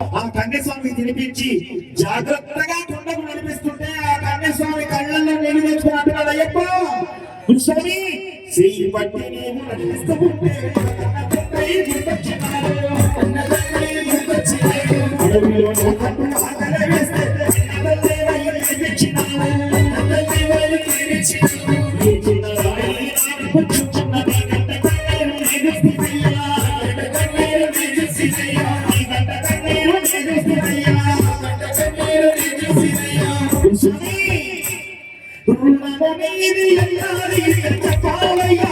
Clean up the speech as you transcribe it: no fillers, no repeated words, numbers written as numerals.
ఆ కన్యస్వామి తినిపించి జాగ్రత్తగా కొండకు నడిపిస్తుంటే ఆ కన్యస్వామి కళ్ళల్లో నీళ్ళు తెచ్చుకున్నట్టున్నాడు అయ్యప్ప స్వామి చెయ్యి పట్టి నేను నడిపిస్తూ ఉంటే అడవిలో వేస్తే రుణమనేది అయ్యాలి చెప్పాలయ్యా